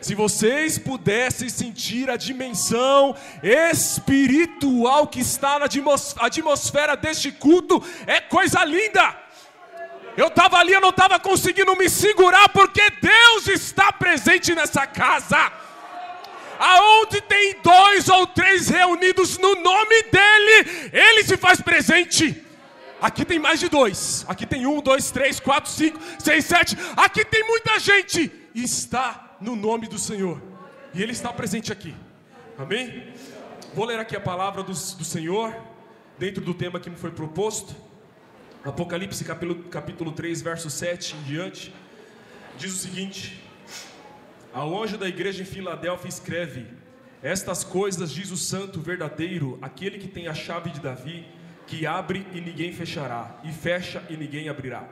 Se vocês pudessem sentir a dimensão espiritual que está na atmosfera deste culto, é coisa linda. Eu estava ali, eu não estava conseguindo me segurar, porque Deus está presente nessa casa. Aonde tem 2 ou 3 reunidos no nome dEle, Ele se faz presente. Aqui tem mais de 2, aqui tem 1, 2, 3, 4, 5, 6, 7, aqui tem muita gente. E está no nome do Senhor, e Ele está presente aqui, amém? Vou ler aqui a palavra do Senhor, dentro do tema que me foi proposto. Apocalipse capítulo 3, verso 7 em diante, diz o seguinte: ao anjo da igreja em Filadélfia escreve: estas coisas diz o santo verdadeiro, aquele que tem a chave de Davi, que abre e ninguém fechará, e fecha e ninguém abrirá.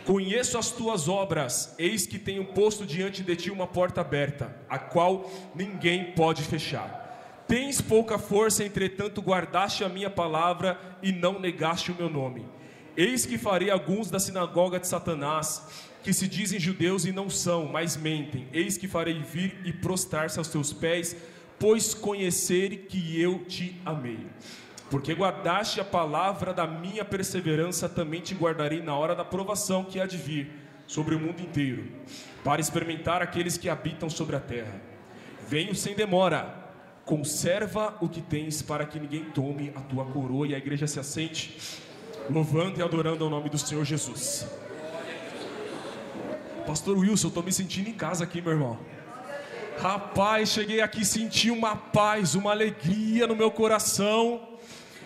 Conheço as tuas obras, eis que tenho posto diante de ti uma porta aberta, a qual ninguém pode fechar. Tens pouca força, entretanto guardaste a minha palavra e não negaste o meu nome. Eis que farei alguns da sinagoga de Satanás, que se dizem judeus e não são, mas mentem. Eis que farei vir e prostrar-se aos teus pés, pois conhecerem que eu te amei. Porque guardaste a palavra da minha perseverança, também te guardarei na hora da provação que há de vir sobre o mundo inteiro, para experimentar aqueles que habitam sobre a terra. Venho sem demora, conserva o que tens, para que ninguém tome a tua coroa. E a igreja se assente, louvando e adorando ao nome do Senhor Jesus. Pastor Wilson, eu estou me sentindo em casa aqui, meu irmão. Rapaz, cheguei aqui, senti uma paz, uma alegria no meu coração.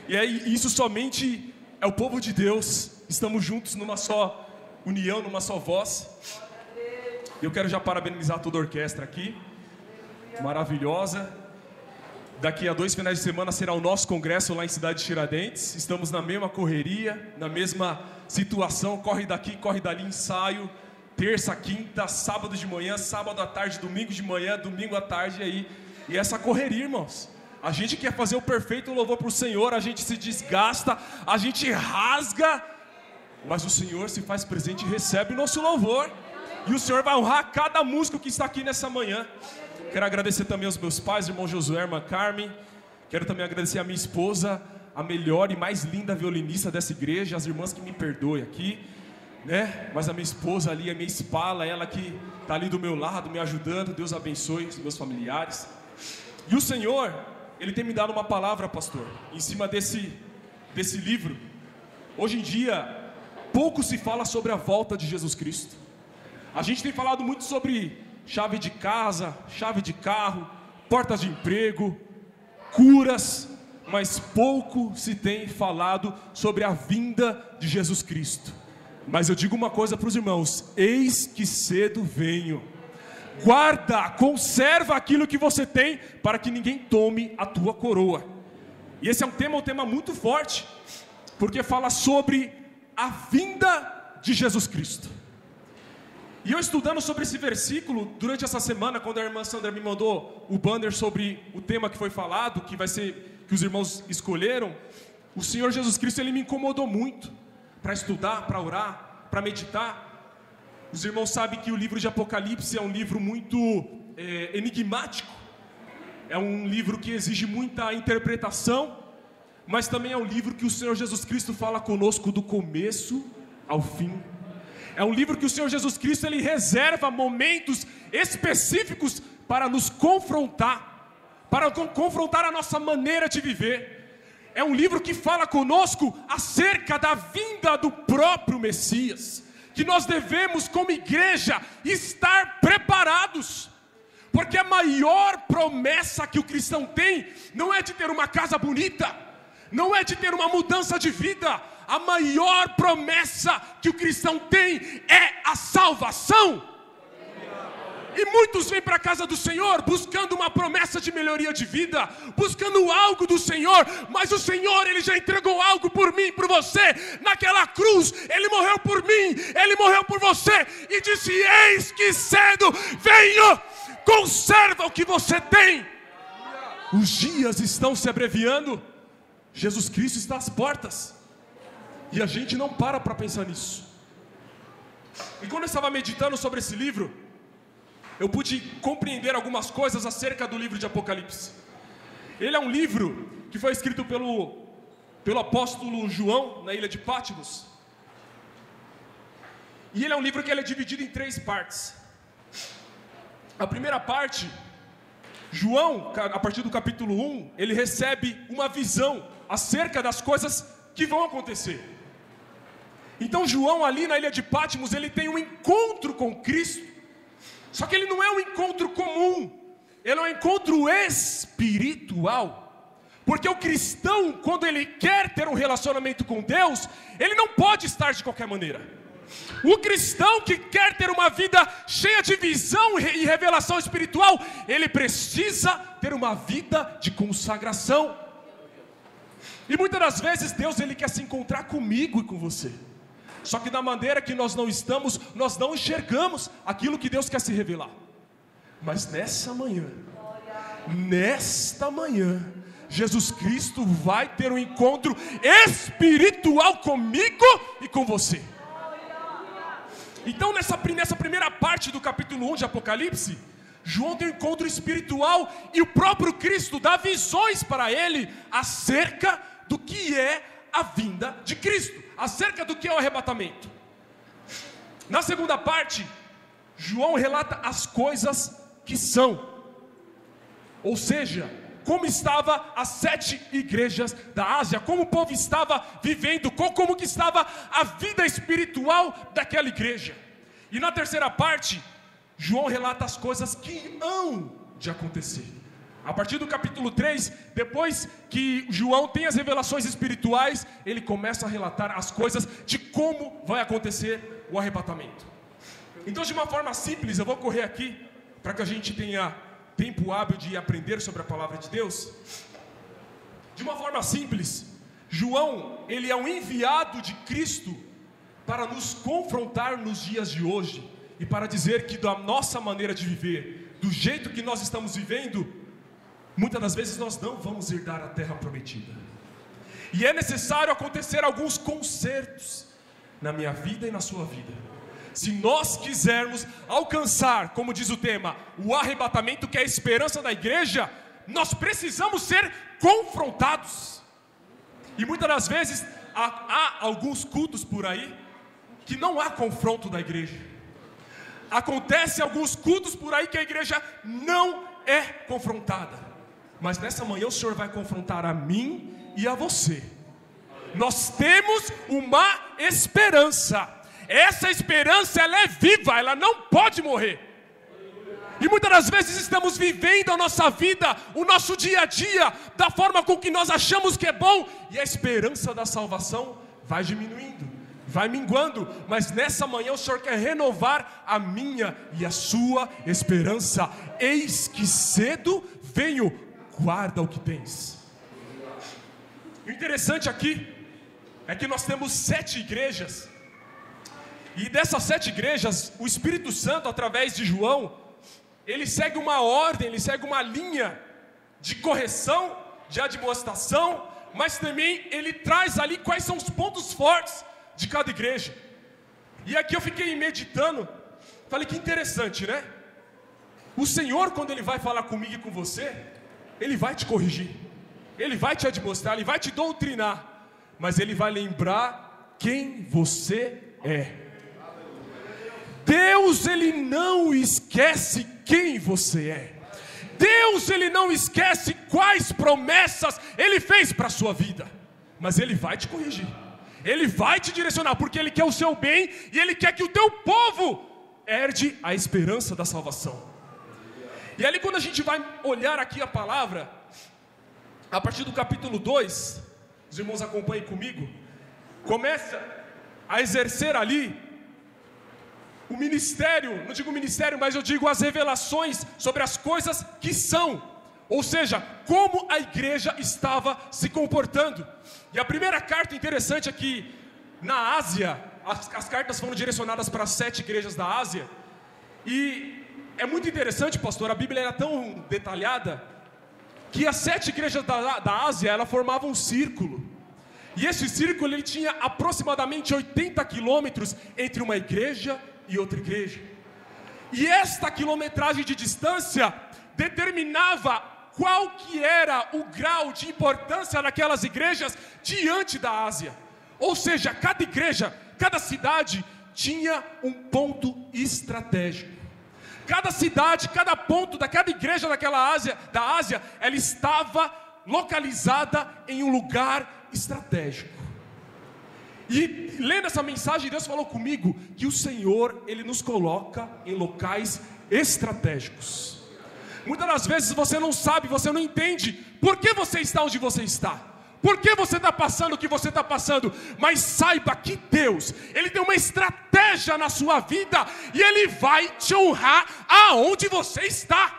E isso somente é o povo de Deus. Estamos juntos numa só união, numa só voz. Eu quero já parabenizar toda a orquestra aqui, maravilhosa. Daqui a 2 finais de semana será o nosso congresso lá em Cidade de Tiradentes. Estamos na mesma correria, na mesma situação. Corre daqui, corre dali, ensaio. Terça, quinta, sábado de manhã, sábado à tarde, domingo de manhã, domingo à tarde aí. E essa correria, irmãos. A gente quer fazer o perfeito louvor para o Senhor, a gente se desgasta, a gente rasga, mas o Senhor se faz presente e recebe o nosso louvor. E o Senhor vai honrar cada músico que está aqui nessa manhã. Quero agradecer também aos meus pais, irmão Josué, irmã Carmen. Quero também agradecer a minha esposa, a melhor e mais linda violinista dessa igreja. As irmãs que me perdoem aqui, né? Mas a minha esposa ali, a minha espala, ela que está ali do meu lado, me ajudando. Deus abençoe os meus familiares. E o Senhor, Ele tem me dado uma palavra, pastor, em cima desse livro. Hoje em dia, pouco se fala sobre a volta de Jesus Cristo. A gente tem falado muito sobre chave de casa, chave de carro, portas de emprego, curas, mas pouco se tem falado sobre a vinda de Jesus Cristo. Mas eu digo uma coisa para os irmãos: eis que cedo venho. Guarda, conserva aquilo que você tem, para que ninguém tome a tua coroa. E esse é um tema muito forte, porque fala sobre a vinda de Jesus Cristo. E eu estudando sobre esse versículo, durante essa semana, quando a irmã Sandra me mandou o banner sobre o tema que foi falado, que vai ser, que os irmãos escolheram, o Senhor Jesus Cristo, Ele me incomodou muito, para estudar, para orar, para meditar. Os irmãos sabem que o livro de Apocalipse é um livro muito enigmático. É um livro que exige muita interpretação, mas também é um livro que o Senhor Jesus Cristo fala conosco do começo ao fim. É um livro que o Senhor Jesus Cristo, Ele reserva momentos específicos para nos confrontar, para confrontar a nossa maneira de viver. É um livro que fala conosco acerca da vinda do próprio Messias, que nós devemos, como igreja, estar preparados, porque a maior promessa que o cristão tem, não é de ter uma casa bonita, não é de ter uma mudança de vida. A maior promessa que o cristão tem é a salvação. E muitos vêm para a casa do Senhor buscando uma promessa de melhoria de vida, buscando algo do Senhor, mas o Senhor, Ele já entregou algo por mim e por você. Naquela cruz, Ele morreu por mim, Ele morreu por você, e disse: eis que cedo venho, conserva o que você tem. Os dias estão se abreviando, Jesus Cristo está às portas, e a gente não para pensar nisso. E quando eu estava meditando sobre esse livro, eu pude compreender algumas coisas acerca do livro de Apocalipse. Ele é um livro que foi escrito pelo apóstolo João, na ilha de Patmos. E ele é um livro que ele é dividido em 3 partes. A primeira parte, João, a partir do capítulo 1, ele recebe uma visão acerca das coisas que vão acontecer. Então João, ali na ilha de Patmos, ele tem um encontro com Cristo. Só que ele não é um encontro comum, ele é um encontro espiritual. Porque o cristão, quando ele quer ter um relacionamento com Deus, ele não pode estar de qualquer maneira. O cristão que quer ter uma vida cheia de visão e revelação espiritual, ele precisa ter uma vida de consagração. E muitas das vezes Deus, ele quer se encontrar comigo e com você. Só que da maneira que nós não estamos, nós não enxergamos aquilo que Deus quer se revelar. Mas nesta manhã, Jesus Cristo vai ter um encontro espiritual comigo e com você. Então nessa primeira parte do capítulo 1 de Apocalipse, João tem um encontro espiritual e o próprio Cristo dá visões para ele acerca do que é a vinda de Cristo, acerca do que é o arrebatamento. Na segunda parte, João relata as coisas que são, ou seja, como estavam as 7 igrejas da Ásia, como o povo estava vivendo, como que estava a vida espiritual daquela igreja. E na terceira parte, João relata as coisas que hão de acontecer. A partir do capítulo 3, depois que João tem as revelações espirituais, ele começa a relatar as coisas de como vai acontecer o arrebatamento. Então, de uma forma simples, eu vou correr aqui, para que a gente tenha tempo hábil de aprender sobre a palavra de Deus. De uma forma simples, João, ele é um enviado de Cristo para nos confrontar nos dias de hoje e para dizer que da nossa maneira de viver, do jeito que nós estamos vivendo, muitas das vezes nós não vamos herdar a terra prometida. E é necessário acontecer alguns consertos na minha vida e na sua vida. Se nós quisermos alcançar, como diz o tema, o arrebatamento, que é a esperança da igreja, nós precisamos ser confrontados. E muitas das vezes há alguns cultos por aí que não há confronto da igreja. Acontece alguns cultos por aí que a igreja não é confrontada. Mas nessa manhã o Senhor vai confrontar a mim e a você. Nós temos uma esperança. Essa esperança, ela é viva, ela não pode morrer. E muitas das vezes estamos vivendo a nossa vida, o nosso dia a dia, da forma com que nós achamos que é bom, e a esperança da salvação vai diminuindo, vai minguando. Mas nessa manhã o Senhor quer renovar a minha e a sua esperança. Eis que cedo venho, guarda o que tens. O interessante aqui é que nós temos 7 igrejas. E dessas 7 igrejas, o Espírito Santo, através de João, ele segue uma ordem, ele segue uma linha de correção, de admoestação, mas também ele traz ali quais são os pontos fortes de cada igreja. E aqui eu fiquei meditando, falei que interessante, né? O Senhor, quando Ele vai falar comigo e com você, Ele vai te corrigir, Ele vai te admoestar, Ele vai te doutrinar, mas Ele vai lembrar quem você é. Deus, Ele não esquece quem você é. Deus, Ele não esquece quais promessas Ele fez para a sua vida. Mas Ele vai te corrigir, Ele vai te direcionar, porque Ele quer o seu bem e Ele quer que o teu povo herde a esperança da salvação. E ali quando a gente vai olhar aqui a palavra, a partir do capítulo 2, os irmãos acompanhem comigo, começa a exercer ali o ministério, não digo ministério, mas eu digo as revelações sobre as coisas que são, ou seja, como a igreja estava se comportando. E a primeira carta interessante é que na Ásia, as cartas foram direcionadas para as 7 igrejas da Ásia, e é muito interessante, pastor, a Bíblia era tão detalhada, que as 7 igrejas da Ásia, ela formavam um círculo, e esse círculo ele tinha aproximadamente 80 quilômetros entre uma igreja e outra igreja. E esta quilometragem de distância determinava qual que era o grau de importância daquelas igrejas diante da Ásia. Ou seja, cada igreja, cada cidade tinha um ponto estratégico. Cada cidade, cada ponto da cada igreja da Ásia, ela estava localizada em um lugar estratégico. E lendo essa mensagem, Deus falou comigo que o Senhor, Ele nos coloca em locais estratégicos. Muitas das vezes você não sabe, você não entende por que você está onde você está, por que você está passando o que você está passando, mas saiba que Deus, Ele tem uma estratégia na sua vida e Ele vai te honrar aonde você está.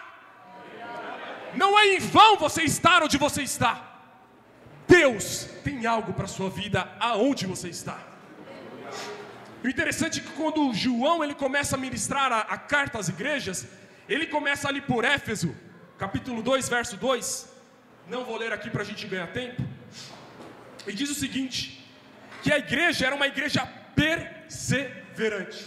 Não é em vão você estar onde você está. Deus tem algo para a sua vida aonde você está. O interessante é que quando João ele começa a ministrar a carta às igrejas, ele começa ali por Éfeso, capítulo 2, verso 2. Não vou ler aqui para a gente ganhar tempo. E diz o seguinte, que a igreja era uma igreja perseverante.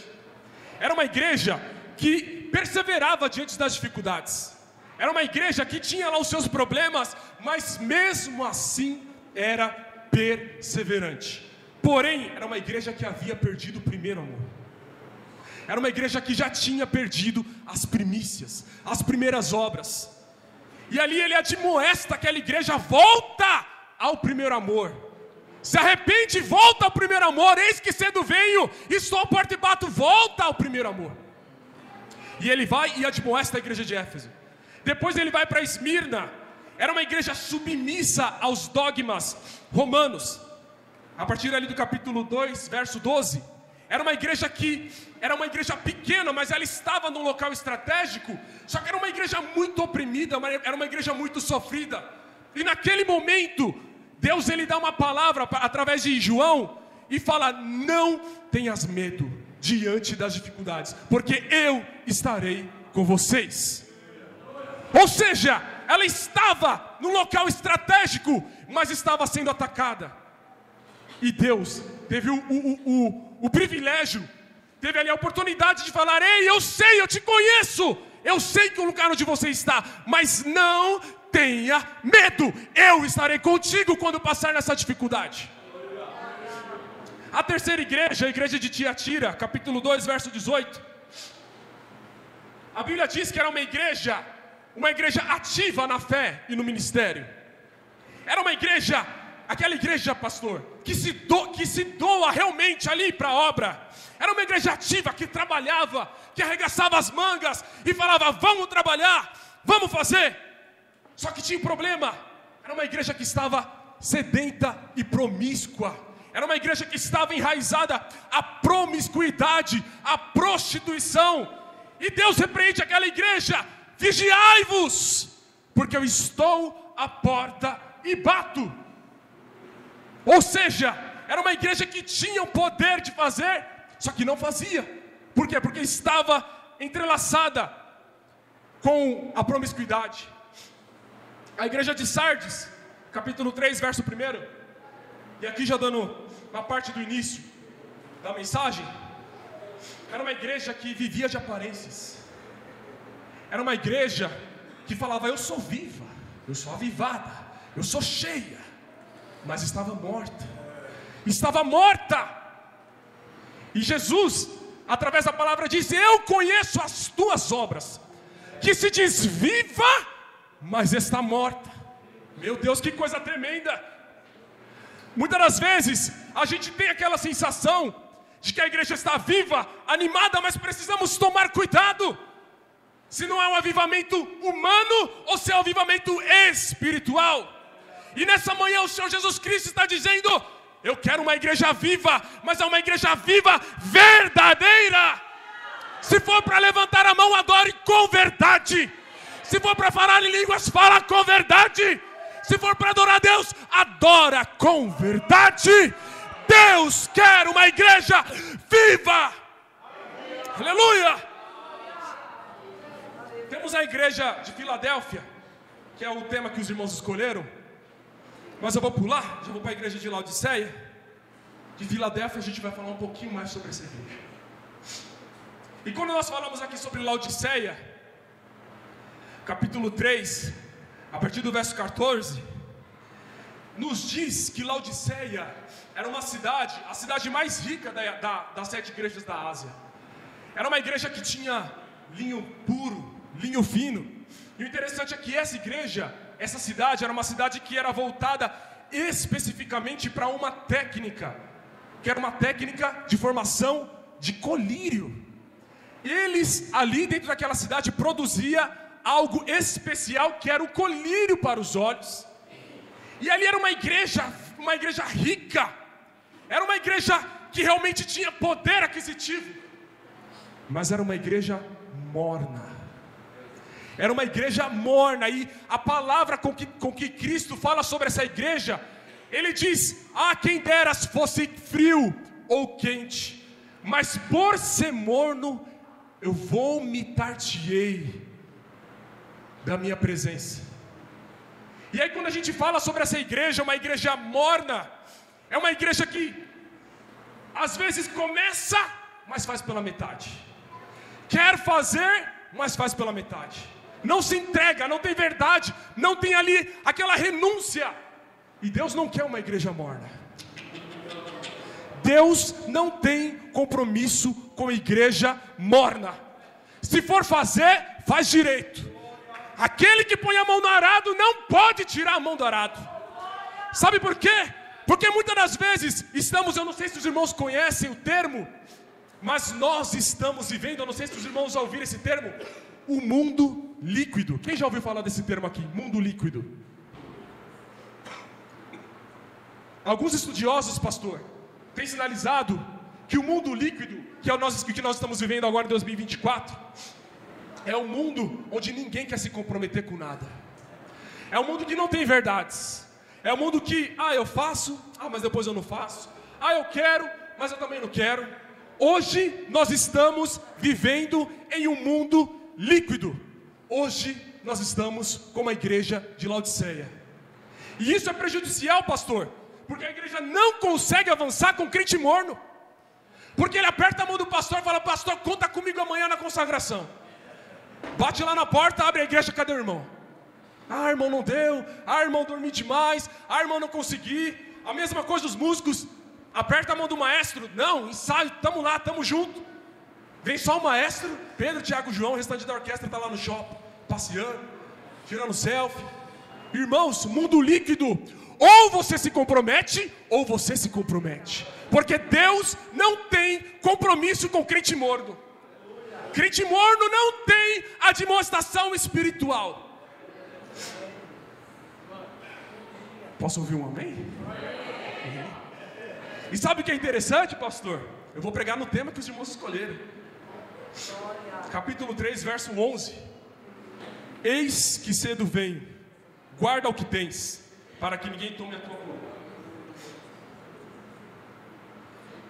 Era uma igreja que perseverava diante das dificuldades. Era uma igreja que tinha lá os seus problemas, mas mesmo assim era perseverante. Porém, era uma igreja que havia perdido o primeiro amor. Era uma igreja que já tinha perdido as primícias, as primeiras obras. E ali ele admoesta aquela igreja: volta ao primeiro amor. Se arrepende e volta ao primeiro amor. Eis que cedo venho, estou à porta e bato, volta ao primeiro amor. E ele vai e admoesta a igreja de Éfeso. Depois ele vai para Esmirna. Era uma igreja submissa aos dogmas romanos. A partir ali do capítulo 2, verso 12. Era uma igreja pequena, mas ela estava num local estratégico. Só que era uma igreja muito oprimida, era uma igreja muito sofrida. E naquele momento, Deus ele dá uma palavra através de João e fala: não tenhas medo diante das dificuldades, porque eu estarei com vocês. Ou seja, ela estava no local estratégico, mas estava sendo atacada. E Deus teve o privilégio, teve ali a oportunidade de falar: ei, eu sei, eu te conheço, eu sei que o lugar onde você está, mas não tenha medo, eu estarei contigo quando passar nessa dificuldade. A terceira igreja, a igreja de Tiatira, capítulo 2, verso 18. A Bíblia diz que era uma igreja ativa na fé e no ministério. Era uma igreja, aquela igreja, pastor, que se doa realmente ali para a obra. Era uma igreja ativa, que trabalhava, que arregaçava as mangas e falava: vamos trabalhar, vamos fazer. Só que tinha um problema. Era uma igreja que estava sedenta e promíscua. Era uma igreja que estava enraizada à promiscuidade, à prostituição. E Deus repreende aquela igreja: vigiai-vos, porque eu estou à porta e bato. Ou seja, era uma igreja que tinha o poder de fazer, só que não fazia. Por quê? Porque estava entrelaçada com a promiscuidade. A igreja de Sardes, capítulo 3, verso 1. E aqui já dando uma parte do início da mensagem. Era uma igreja que vivia de aparências. Era uma igreja que falava: eu sou viva, eu sou avivada, eu sou cheia. Mas estava morta. Estava morta. E Jesus, através da palavra, diz: eu conheço as tuas obras, que se diz viva, mas está morta. Meu Deus, que coisa tremenda. Muitas das vezes a gente tem aquela sensação de que a igreja está viva, animada, mas precisamos tomar cuidado se não é um avivamento humano ou se é um avivamento espiritual. E nessa manhã o Senhor Jesus Cristo está dizendo: eu quero uma igreja viva, mas é uma igreja viva verdadeira. Se for para levantar a mão, adore com verdade. Se for para falar em línguas, fala com verdade. Se for para adorar a Deus, adora com verdade. Deus quer uma igreja viva. Aleluia. Temos a igreja de Filadélfia, que é o tema que os irmãos escolheram. Mas eu vou pular, já vou para a igreja de Laodiceia. De Filadélfia a gente vai falar um pouquinho mais sobre essa igreja. E quando nós falamos aqui sobre Laodiceia, capítulo 3, a partir do verso 14, nos diz que Laodiceia era uma cidade, a cidade mais rica das 7 igrejas da Ásia. Era uma igreja que tinha linho puro, linho fino. E o interessante é que essa igreja, essa cidade, era uma cidade que era voltada especificamente para uma técnica, que era uma técnica de formação de colírio. Eles ali dentro daquela cidade produziam algo especial, que era o colírio para os olhos. E ali era uma igreja rica, era uma igreja que realmente tinha poder aquisitivo, mas era uma igreja morna. Era uma igreja morna. E a palavra com que Cristo fala sobre essa igreja, Ele diz: quem dera fosse frio ou quente, mas por ser morno, eu vomitar-te-ei da minha presença. E aí quando a gente fala sobre essa igreja, uma igreja morna, é uma igreja que às vezes começa, mas faz pela metade. Quer fazer, mas faz pela metade. Não se entrega, não tem verdade, não tem ali aquela renúncia. E Deus não quer uma igreja morna. Deus não tem compromisso com a igreja morna. Se for fazer, faz direito. Aquele que põe a mão no arado não pode tirar a mão do arado. Sabe por quê? Porque muitas das vezes eu não sei se os irmãos conhecem o termo, mas nós estamos vivendo, eu não sei se os irmãos já ouviram esse termo, o mundo líquido. Quem já ouviu falar desse termo aqui? Mundo líquido. Alguns estudiosos, pastor, têm sinalizado que o mundo líquido, que é o que nós estamos vivendo agora em 2024, é um mundo onde ninguém quer se comprometer com nada. É um mundo que não tem verdades. É um mundo que, eu faço, mas depois eu não faço. Eu quero, mas eu também não quero. Hoje nós estamos vivendo em um mundo líquido. Hoje nós estamos como a igreja de Laodiceia. E isso é prejudicial, pastor, porque a igreja não consegue avançar com crente morno. Porque ele aperta a mão do pastor e fala: pastor, conta comigo amanhã na consagração. Bate lá na porta, abre a igreja, cadê o irmão? Irmão, não deu. Irmão, dormi demais. Irmão, não consegui. A mesma coisa dos músicos. Aperta a mão do maestro. Não, ensaio, tamo lá, tamo junto. Vem só o maestro, Pedro, Tiago, João, o restante da orquestra está lá no shopping, passeando, tirando selfie. Irmãos, mundo líquido. Ou você se compromete, ou você se compromete. Porque Deus não tem compromisso com crente morno. Crente morno não tem admoestação espiritual. Posso ouvir um amém? E sabe o que é interessante, pastor? Eu vou pregar no tema que os irmãos escolheram. Capítulo 3, verso 11. Eis que cedo venho, guarda o que tens, para que ninguém tome a tua coroa.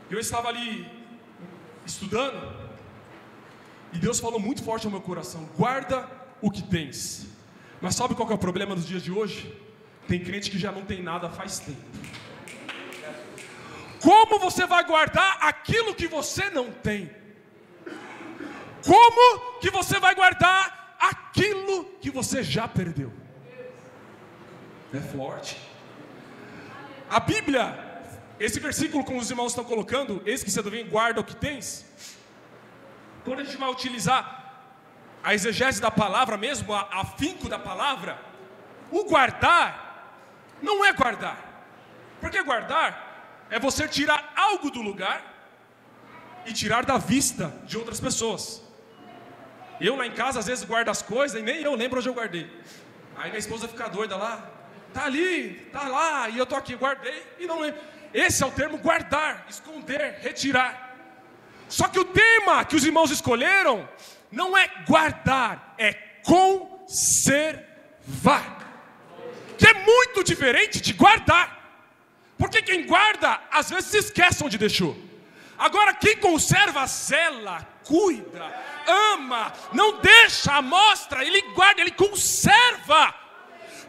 Eu estava ali estudando, e Deus falou muito forte ao meu coração: guarda o que tens. Mas sabe qual que é o problema dos dias de hoje? Tem crente que já não tem nada faz tempo. Como você vai guardar aquilo que você não tem? Como que você vai guardar aquilo que você já perdeu? É forte. A Bíblia, esse versículo como os irmãos estão colocando, eis que cedo vem, guarda o que tens. Quando a gente vai utilizar a exegese da palavra mesmo, a afinco da palavra, o guardar não é guardar. Porque guardar é você tirar algo do lugar e tirar da vista de outras pessoas. Eu lá em casa às vezes guardo as coisas e nem eu lembro onde eu guardei. Aí minha esposa fica doida lá, tá ali, tá lá, e eu tô aqui, guardei e não lembro. Esse é o termo guardar, esconder, retirar. Só que o tema que os irmãos escolheram não é guardar, é conservar, que é muito diferente de guardar. Porque quem guarda às vezes se esquece onde deixou. Agora quem conserva, zela, cuida, ama, não deixa, mostra, ele guarda, ele conserva.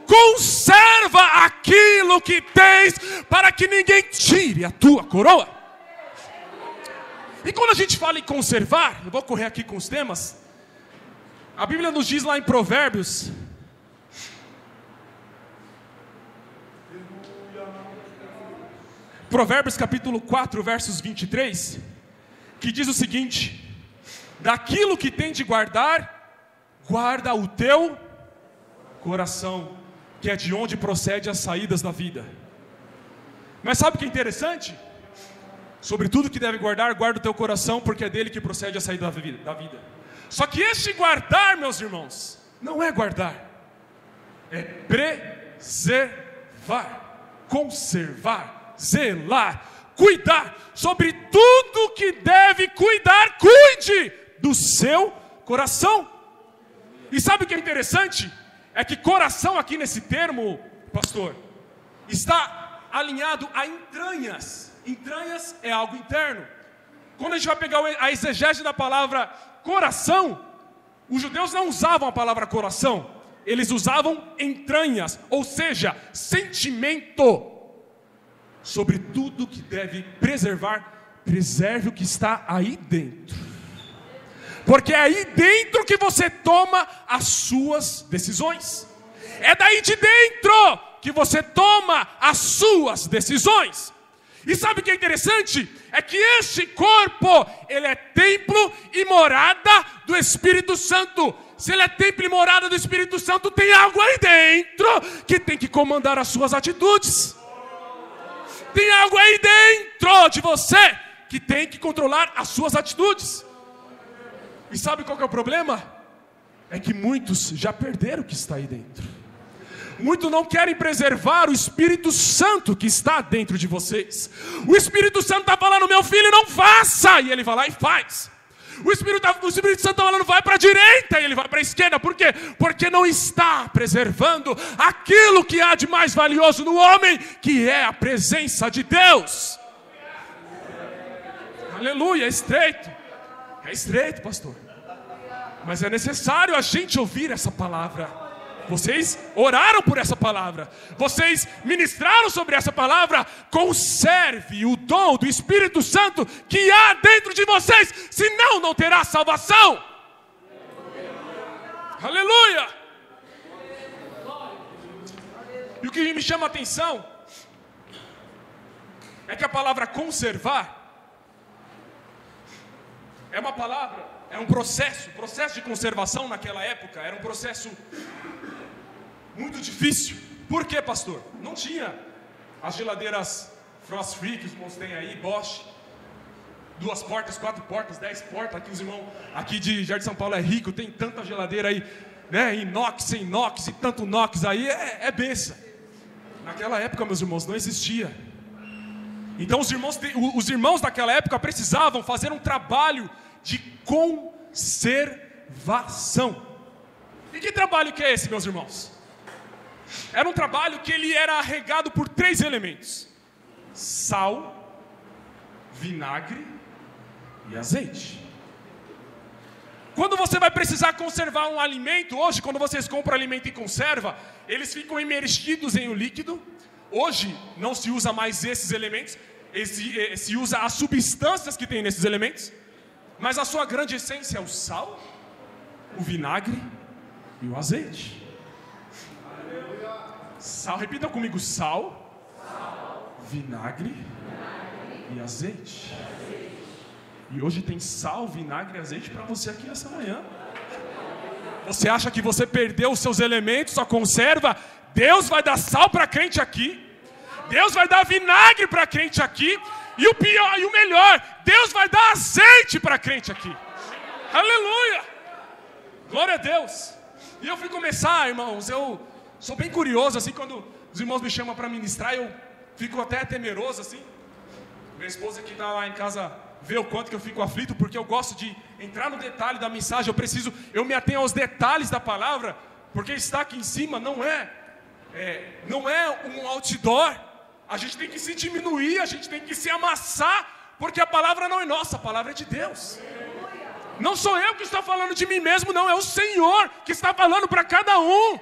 Conserva aquilo que tens, para que ninguém tire a tua coroa. E quando a gente fala em conservar, eu vou correr aqui com os temas. A Bíblia nos diz lá em Provérbios, capítulo 4, versos 23, que diz o seguinte: daquilo que tem de guardar, guarda o teu coração, que é de onde procede as saídas da vida. Mas sabe o que é interessante? Sobre tudo que deve guardar, guarda o teu coração, porque é dele que procede a saída da vida. Só que este guardar, meus irmãos, não é guardar, é preservar, conservar, zelar, cuidar. Sobre tudo que deve cuidar, cuide do seu coração. E sabe o que é interessante? É que coração aqui nesse termo, pastor, está alinhado a entranhas. Entranhas é algo interno. Quando a gente vai pegar a exegese da palavra coração, os judeus não usavam a palavra coração, eles usavam entranhas, ou seja, sentimento. Sobre tudo que deve preservar, preserve o que está aí dentro, porque é aí dentro que você toma as suas decisões. É daí de dentro que você toma as suas decisões. E sabe o que é interessante? É que este corpo, ele é templo e morada do Espírito Santo. Se ele é templo e morada do Espírito Santo, tem algo aí dentro que tem que comandar as suas atitudes. Tem algo aí dentro de você que tem que controlar as suas atitudes. E sabe qual que é o problema? É que muitos já perderam o que está aí dentro. Muitos não querem preservar o Espírito Santo que está dentro de vocês. O Espírito Santo está falando: meu filho, não faça, e ele vai lá e faz. O Espírito Santo está falando: vai para a direita, e ele vai para a esquerda. Por quê? Porque não está preservando aquilo que há de mais valioso no homem, que é a presença de Deus. Aleluia, é estreito, pastor, mas é necessário a gente ouvir essa palavra. Vocês oraram por essa palavra, vocês ministraram sobre essa palavra. Conserve o dom do Espírito Santo que há dentro de vocês, senão não terá salvação. Aleluia. E o que me chama a atenção é que a palavra conservar é uma palavra, é um processo de conservação naquela época. Era um processo muito difícil. Por quê, pastor? Não tinha as geladeiras Frost Free que os irmãos têm aí, Bosch, 2 portas, 4 portas, 10 portas. Aqui os irmãos aqui de Jardim São Paulo é rico, tem tanta geladeira aí, né? Inox, sem inox e tanto inox aí, é benção. Naquela época, meus irmãos, não existia. Então os irmãos daquela época precisavam fazer um trabalho de conservação. E que trabalho que é esse, meus irmãos? Era um trabalho que ele era regado por 3 elementos: sal, vinagre e azeite. Quando você vai precisar conservar um alimento, hoje quando vocês compram alimento e conserva, eles ficam imergidos em um líquido. Hoje não se usa mais esses elementos, se usa as substâncias que tem nesses elementos, mas a sua grande essência é o sal, o vinagre e o azeite. Sal, repita comigo: sal, vinagre e azeite. E hoje tem sal, vinagre e azeite para você aqui nessa manhã. Você acha que você perdeu os seus elementos, a conserva? Deus vai dar sal para crente aqui, Deus vai dar vinagre para crente aqui, e o pior e o melhor, Deus vai dar azeite para crente aqui. Aleluia, glória a Deus. E eu fui começar, irmãos, eu sou bem curioso, assim, quando os irmãos me chamam para ministrar, eu fico até temeroso, assim. Minha esposa que está lá em casa vê o quanto que eu fico aflito, porque eu gosto de entrar no detalhe da mensagem. Eu me atenho aos detalhes da palavra, porque está aqui em cima não é um outdoor. A gente tem que se diminuir, a gente tem que se amassar, porque a palavra não é nossa, a palavra é de Deus. Não sou eu que estou falando de mim mesmo, não, é o Senhor que está falando para cada um.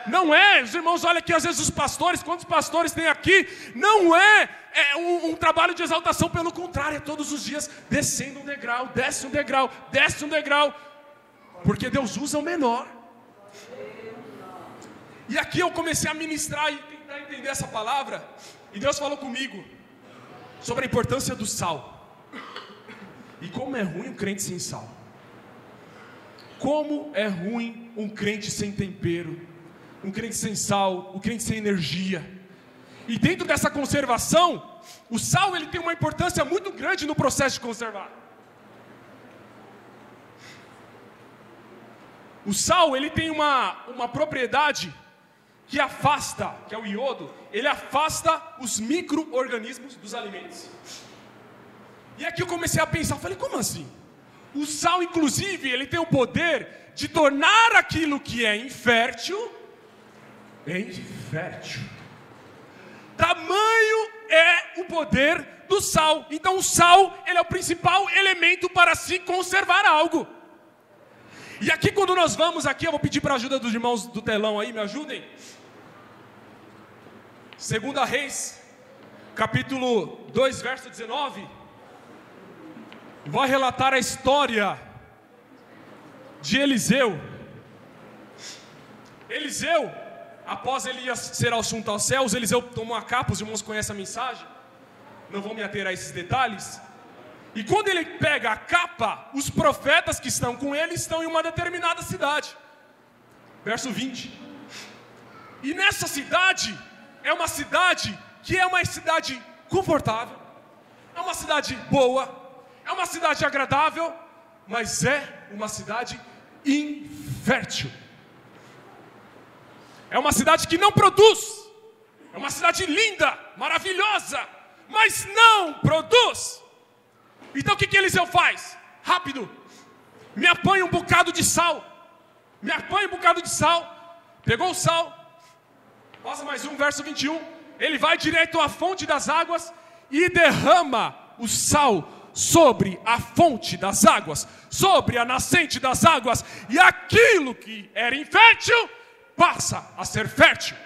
Não é, os irmãos, olha aqui, às vezes os pastores, quantos pastores tem aqui? Não é um trabalho de exaltação, pelo contrário, é todos os dias descendo um degrau, desce um degrau, desce um degrau, porque Deus usa o menor. E aqui eu comecei a ministrar e tentar entender essa palavra, e Deus falou comigo sobre a importância do sal. E como é ruim um crente sem sal. Como é ruim um crente sem tempero, um crente sem sal, um crente sem energia. E dentro dessa conservação, o sal ele tem uma importância muito grande no processo de conservar. O sal ele tem uma propriedade que afasta, que é o iodo, ele afasta os micro-organismos dos alimentos. E aqui eu comecei a pensar, falei, como assim? O sal, inclusive, ele tem o poder de tornar aquilo que é infértil, Tamanho é o poder do sal. Então o sal, ele é o principal elemento para se conservar algo. E aqui quando nós vamos aqui, eu vou pedir para a ajuda dos irmãos do telão aí, me ajudem. 2 Reis, capítulo 2, verso 19. Vai relatar a história de Eliseu. Eliseu, após Elias ser assunto aos céus, Eliseu tomou a capa, os irmãos conhecem a mensagem, não vou me ater a esses detalhes. E quando ele pega a capa, os profetas que estão com ele estão em uma determinada cidade. Verso 20. E nessa cidade, é uma cidade que é uma cidade confortável, é uma cidade boa, é uma cidade agradável, mas é uma cidade infértil. É uma cidade que não produz. É uma cidade linda, maravilhosa, mas não produz. Então o que Eliseu faz? Rápido, me apanha um bocado de sal. Me apanha um bocado de sal. Pegou o sal. Passa mais um, verso 21. Ele vai direto à fonte das águas e derrama o sal sobre a fonte das águas, sobre a nascente das águas. E aquilo que era infértil passa a ser fértil.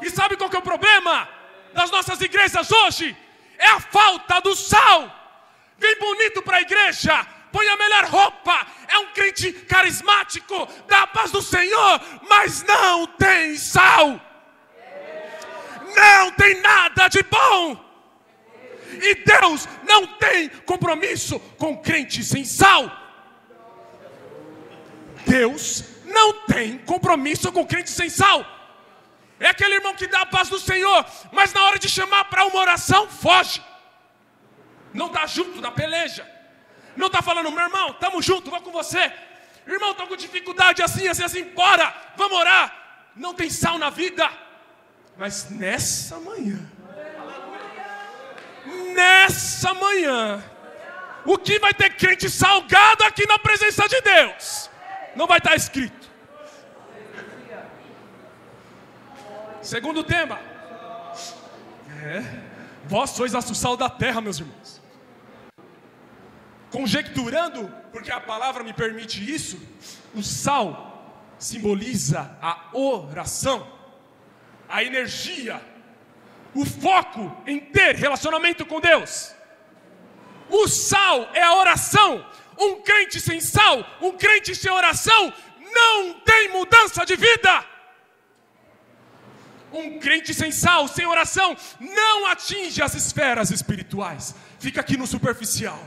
E sabe qual que é o problema das nossas igrejas hoje? É a falta do sal. Vem bonito para a igreja, põe a melhor roupa, é um crente carismático, dá a paz do Senhor, mas não tem sal. Não tem nada de bom. E Deus não tem compromisso com crente sem sal. Deus não tem compromisso com crente sem sal. É aquele irmão que dá a paz do Senhor, mas na hora de chamar para uma oração, foge. Não está junto na peleja. Não está falando, meu irmão, estamos juntos, vou com você. Irmão, estou com dificuldade assim, bora, vamos orar. Não tem sal na vida. Mas nessa manhã, o que vai ter crente salgado aqui na presença de Deus? Não vai estar escrito. Segundo tema. Vós sois o sal da terra, meus irmãos. Conjecturando, porque a palavra me permite isso, o sal simboliza a oração, a energia, o foco em ter relacionamento com Deus. O sal é a oração. Um crente sem sal, um crente sem oração, não tem mudança de vida. Um crente sem sal, sem oração, não atinge as esferas espirituais. Fica aqui no superficial.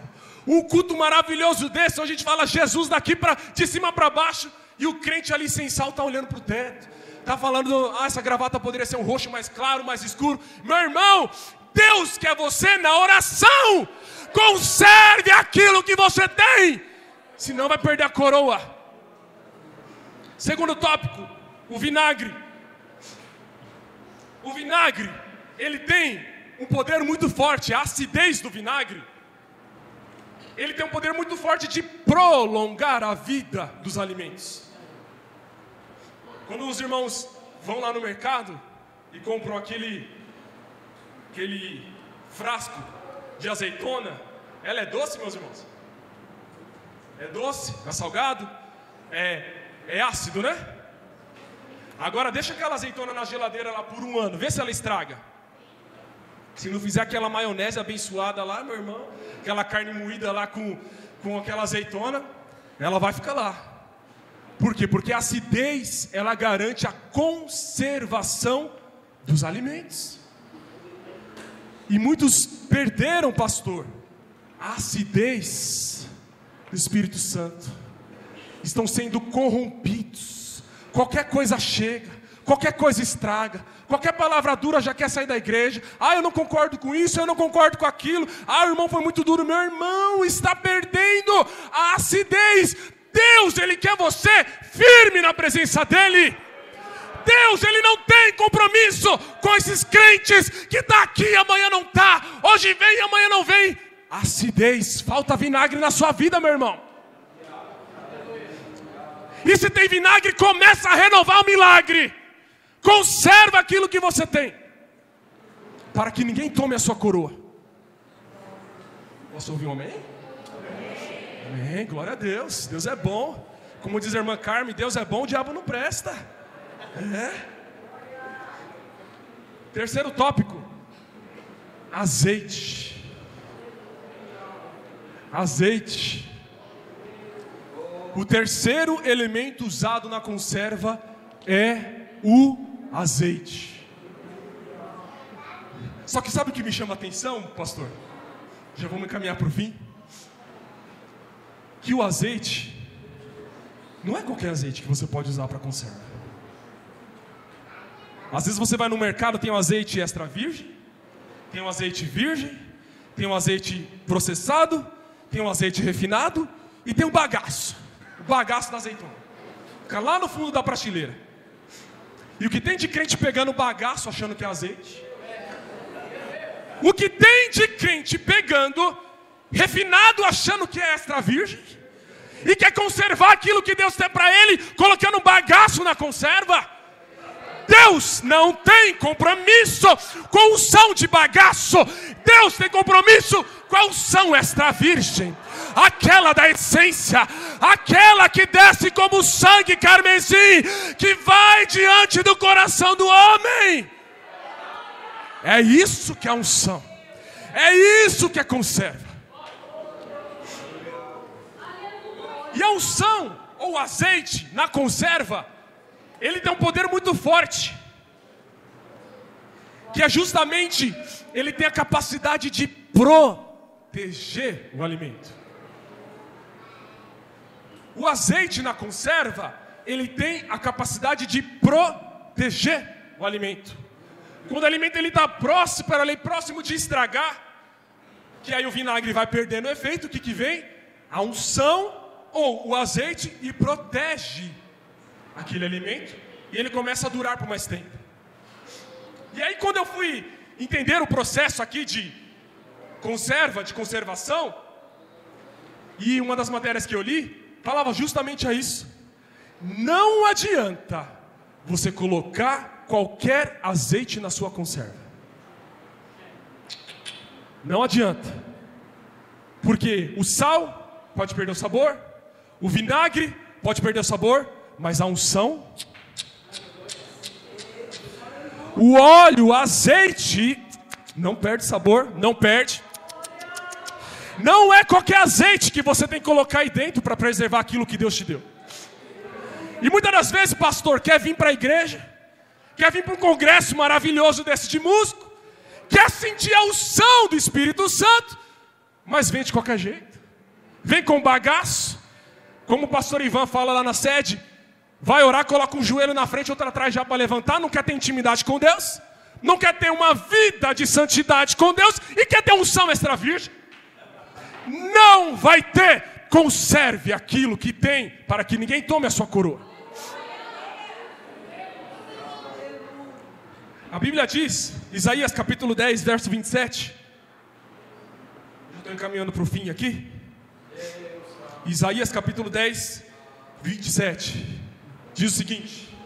Um culto maravilhoso desse, onde a gente fala Jesus daqui de cima para baixo, e o crente ali sem sal está olhando para o teto. Está falando, essa gravata poderia ser um roxo mais claro, mais escuro. Meu irmão, Deus quer você na oração. Conserve aquilo que você tem, senão vai perder a coroa. Segundo tópico, o vinagre. O vinagre, ele tem um poder muito forte, a acidez do vinagre. Ele tem um poder muito forte de prolongar a vida dos alimentos. Quando os irmãos vão lá no mercado e compram aquele frasco de azeitona, ela é doce, meus irmãos? É doce? É salgado? É ácido, né? Agora deixa aquela azeitona na geladeira lá por 1 ano, vê se ela estraga. Se não fizer aquela maionese abençoada lá, meu irmão, aquela carne moída lá com aquela azeitona, ela vai ficar lá. Por quê? Porque a acidez, ela garante a conservação dos alimentos. E muitos perderam, pastor, a acidez do Espírito Santo. Estão sendo corrompidos. Qualquer coisa chega, qualquer coisa estraga, qualquer palavra dura já quer sair da igreja. Eu não concordo com isso, eu não concordo com aquilo. O irmão foi muito duro. Meu irmão está perdendo a acidez. Deus, Ele quer você firme na presença dEle. Deus, Ele não tem compromisso com esses crentes que está aqui e amanhã não está. Hoje vem e amanhã não vem. Acidez, falta vinagre na sua vida, meu irmão. E se tem vinagre, começa a renovar o milagre. Conserva aquilo que você tem, para que ninguém tome a sua coroa. Posso ouvir um amém? Amém, glória a Deus. Deus é bom. Como diz a irmã Carmen, Deus é bom, o diabo não presta. Terceiro tópico: azeite. Azeite. O terceiro elemento usado na conserva é o azeite. Só que sabe o que me chama a atenção, pastor? Já vamos encaminhar para o fim. Que o azeite não é qualquer azeite que você pode usar para conserva. Às vezes você vai no mercado, tem um azeite extra virgem, tem um azeite virgem, tem um azeite processado, tem um azeite refinado e tem um bagaço. O bagaço da azeitona fica lá no fundo da prateleira. E o que tem de crente pegando o bagaço achando que é azeite? O que tem de crente pegando refinado achando que é extra virgem? E quer conservar aquilo que Deus tem para ele, colocando um bagaço na conserva? Deus não tem compromisso com a unção de bagaço. Deus tem compromisso com a unção extra virgem, aquela da essência, aquela que desce como sangue carmesim, que vai diante do coração do homem. É isso que é unção, é isso que é conserva. E a unção ou azeite na conserva, ele tem um poder muito forte, que é justamente, ele tem a capacidade de proteger o alimento. O azeite na conserva, ele tem a capacidade de proteger o alimento. Quando o alimento está próximo de estragar, que aí o vinagre vai perdendo o efeito, o que vem? A unção ou o azeite e protege aquele alimento, e ele começa a durar por mais tempo. E aí quando eu fui entender o processo aqui de conservação, e uma das matérias que eu li, falava justamente a isso. Não adianta você colocar qualquer azeite na sua conserva. Não adianta. Porque o sal pode perder o sabor, o vinagre pode perder o sabor, mas a unção, o óleo, o azeite, não perde sabor, não perde. Não é qualquer azeite que você tem que colocar aí dentro para preservar aquilo que Deus te deu. E muitas das vezes, pastor, quer vir para a igreja, quer vir para um congresso maravilhoso desse de músico, quer sentir a unção do Espírito Santo, mas vem de qualquer jeito. Vem com bagaço, como o pastor Ivan fala lá na sede. Vai orar, coloca um joelho na frente, outro atrás já para levantar. Não quer ter intimidade com Deus, não quer ter uma vida de santidade com Deus, e quer ter unção extra virgem. Não vai ter. Conserve aquilo que tem, para que ninguém tome a sua coroa. A Bíblia diz, Isaías capítulo 10, verso 27. Já estou encaminhando para o fim aqui. Isaías capítulo 10, 27. Diz o seguinte: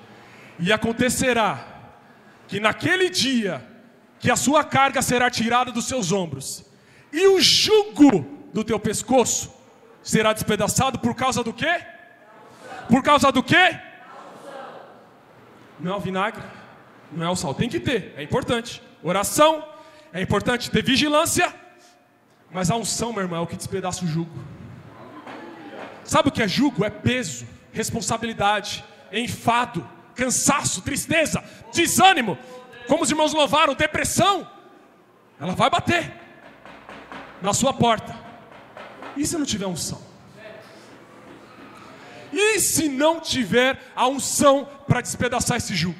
e acontecerá que naquele dia, que a sua carga será tirada dos seus ombros, e o jugo do teu pescoço será despedaçado por causa do quê? Por causa do quê? não é o vinagre, não é o sal. Tem que ter, é importante. Oração, é importante ter vigilância. Mas a unção, meu irmão, é o que despedaça o jugo. Sabe o que é jugo? É peso, responsabilidade, enfado, cansaço, tristeza, desânimo. Como os irmãos louvaram, depressão. Ela vai bater na sua porta. E se não tiver unção? E se não tiver a unção para despedaçar esse jugo?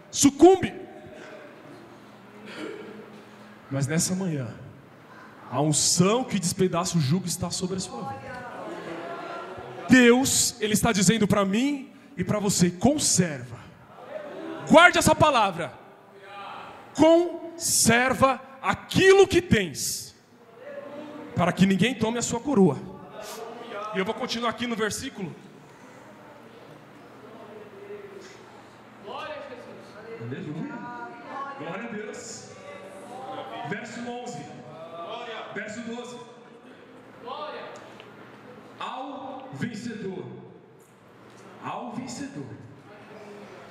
Sucumbe. Mas nessa manhã, a unção que despedaça o jugo está sobre a sua vida. Deus, Ele está dizendo para mim e para você: conserva. Guarde essa palavra. Conserva aquilo que tens, para que ninguém tome a sua coroa. E eu vou continuar aqui no versículo. Aleluia. Glória a Deus. Verso 11. Verso 12. Ao vencedor. Ao vencedor.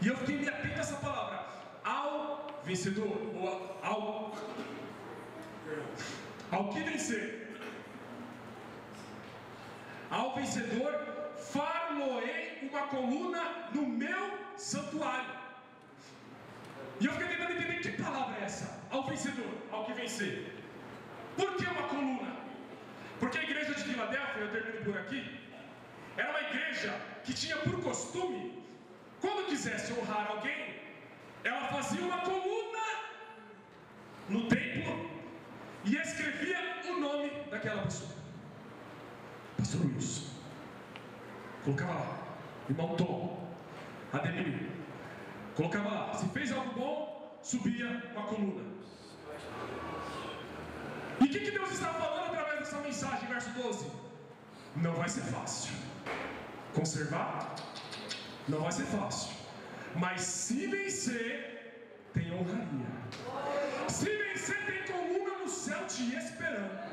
E eu fiquei me atento a essa palavra. Ao vencedor. Ou ao que vencer. Ao vencedor, far-lo-ei uma coluna no meu santuário. E eu fiquei tentando entender que palavra é essa. Ao vencedor, ao que vencer. Por que uma coluna? Porque a igreja de Filadélfia, eu termino por aqui, era uma igreja que tinha por costume, quando quisesse honrar alguém, ela fazia uma coluna no templo e escrevia o nome daquela pessoa. Pastor Wilson, colocava lá, irmão Tom, Ademir, colocava lá, se fez algo bom, subia uma coluna. E o que Deus está falando através dessa mensagem, verso 12? Não vai ser fácil. Conservar? Não vai ser fácil. Mas se vencer, tem honraria. Se vencer, tem coluna no céu te esperando.